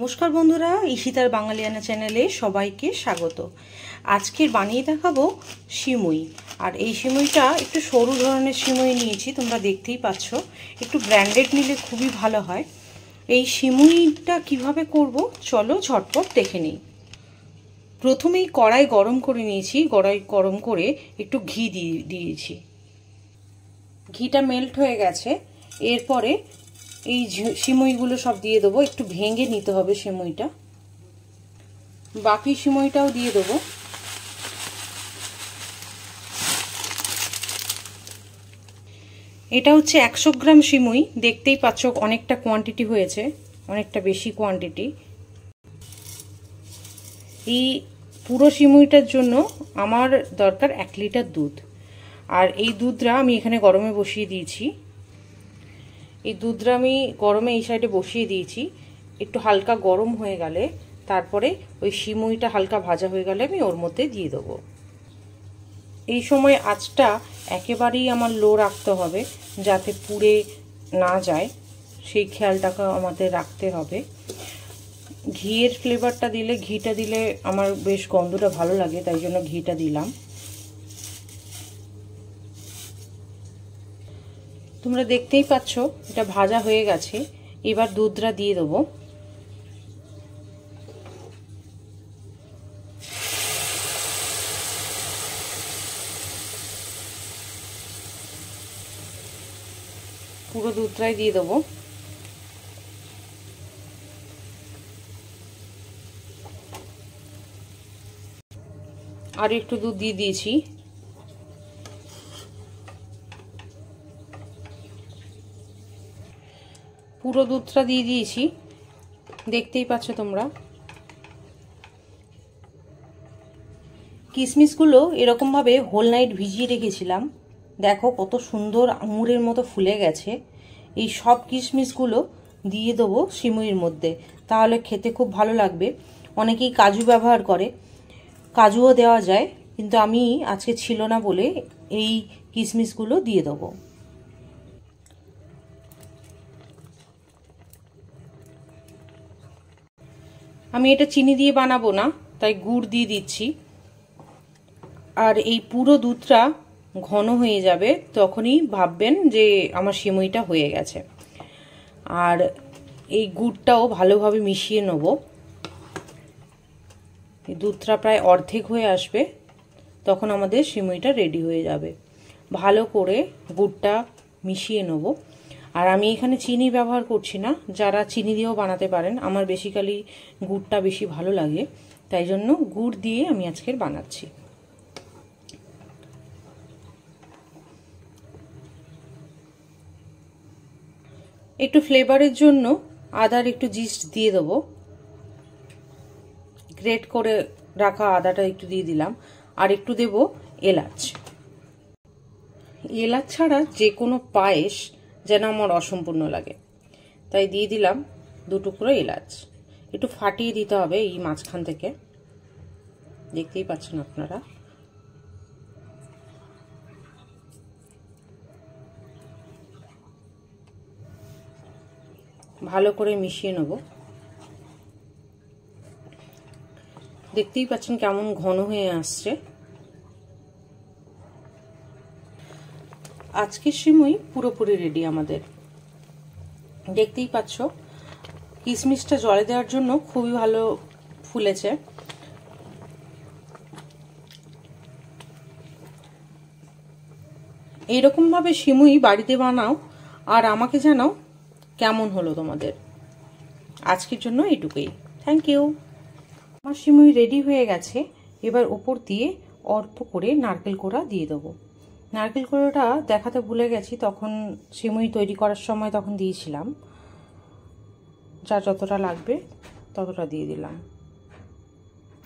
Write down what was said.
নমস্কার বন্ধুরা, ঈশিতার বাঙালিয়ানা চ্যানেলে সবাইকে স্বাগত। আজকের বানিয়ে দেখাবো সিমুই। আর এই সিমুইটা একটু সরু ধরনের সিমুই নিয়েছি, তোমরা দেখতেই পাচ্ছ। একটু ব্র্যান্ডেড নিলে খুবই ভালো হয়। এই সিমুইটা কিভাবে করব চলো ঝটপট দেখে নিই। প্রথমেই কড়াই গরম করে নিয়েছি, কড়াই গরম করে একটু ঘি দিয়েছি। ঘিটা মেল্ট হয়ে গেছে, এরপরে এই সিমুইগুলো সব দিয়ে দেবো। একটু ভেঙে নিতে হবে সিমুইটা। বাকি সিমুইটাও দিয়ে দেবো। এটা হচ্ছে 100 গ্রাম সিমুই, দেখতেই পাচ্ছ অনেকটা কোয়ান্টিটি হয়েছে, অনেকটা বেশি কোয়ান্টিটি। এই পুরো সিমুইটার জন্য আমার দরকার 1 লিটার দুধ। আর এই দুধটা আমি এখানে গরমে বসিয়ে দিয়েছি। এই দুধটা আমি গরমে এই সাইডে বসিয়ে দিয়েছি। একটু হালকা গরম হয়ে গেলে তারপরে ওই সিমুইটা হালকা ভাজা হয়ে গেলে আমি ওর মধ্যে দিয়ে দেবো। এই সময় আঁচটা একেবারেই আমার লো রাখতে হবে, যাতে পুড়ে না যায়, সেই খেয়ালটাকে আমাদের রাখতে হবে। ঘিয়ের ফ্লেভারটা দিলে, ঘিটা দিলে আমার বেশ গন্ধটা ভালো লাগে, তাই জন্য ঘিটা দিলাম। তোমরা দেখতেই পাচ্ছ এটা ভাজা হয়ে গেছে। এবার দুধটা দিয়ে দেবো। পুরো দুধটাই দিয়ে দেবো। আর একটু দুধ দিয়ে দিয়েছি। পুরো দুধটা দিয়ে দিয়েছি, দেখতেই পাচ্ছ তোমরা। কিশমিশগুলো এরকমভাবে হোল নাইট ভিজিয়ে রেখেছিলাম, দেখো কত সুন্দর আঙুরের মতো ফুলে গেছে। এই সব কিশমিশগুলো দিয়ে দেবো সিমুইয়ের মধ্যে, তাহলে খেতে খুব ভালো লাগবে। অনেকেই কাজু ব্যবহার করে, কাজুও দেওয়া যায়, কিন্তু আমি আজকে ছিল না বলে এই কিশমিশগুলো দিয়ে দেবো। আমি এটা চিনি দিয়ে বানাবো না, তাই গুড় দিয়ে দিচ্ছি। আর এই পুরো দুধটা ঘন হয়ে যাবে, তখনই ভাববেন যে আমার সিমুইটা হয়ে গেছে। আর এই গুড়টাও ভালোভাবে মিশিয়ে নেব। এই দুধটা প্রায় অর্ধেক হয়ে আসবে, তখন আমাদের সিমুইটা রেডি হয়ে যাবে। ভালো করে গুড়টা মিশিয়ে নেব। আর আমি এখানে চিনি ব্যবহার করছি না, যারা চিনি দিয়েও বানাতে পারেন। আমার বেসিক্যালি গুড়টা বেশি ভালো লাগে, তাই জন্য গুড় দিয়ে আমি আজকের বানাচ্ছি। একটু ফ্লেভারের জন্য আদার একটু জিস্ট দিয়ে দেবো। গ্রেট করে রাখা আদাটা একটু দিয়ে দিলাম। আর একটু দেব এলাচ। এলাচ ছাড়া যে কোনো পায়েস যেন আমার অসম্পূর্ণ লাগে, তাই দিয়ে দিলাম 2 টুকরো এলাচ। একটু ফাটিয়ে দিতে হবে এই মাঝখান থেকে, দেখতেই পাচ্ছেন আপনারা। ভালো করে মিশিয়ে নেব। দেখতেই পাচ্ছেন কেমন ঘন হয়ে আসছে। আজকের সিমুই পুরোপুরি রেডি আমাদের। দেখতেই পাচ্ছ কিশমিশটা জলে দেওয়ার জন্য খুবই ভালো ফুলেছে। এইরকমভাবে সিমুই বাড়িতে বানাও আর আমাকে জানাও কেমন হলো তোমাদের। আজকের জন্য এইটুকুই। Thank you. আমার সিমুই রেডি হয়ে গেছে। এবার ওপর দিয়ে অল্প করে নারকেল কোড়া দিয়ে দেবো। নারকেল কোড়াটা দেখাতে ভুলে গেছি, তখন সিমুই তৈরি করার সময় তখন দিয়েছিলাম। যা যতটা লাগবে ততটা দিয়ে দিলাম।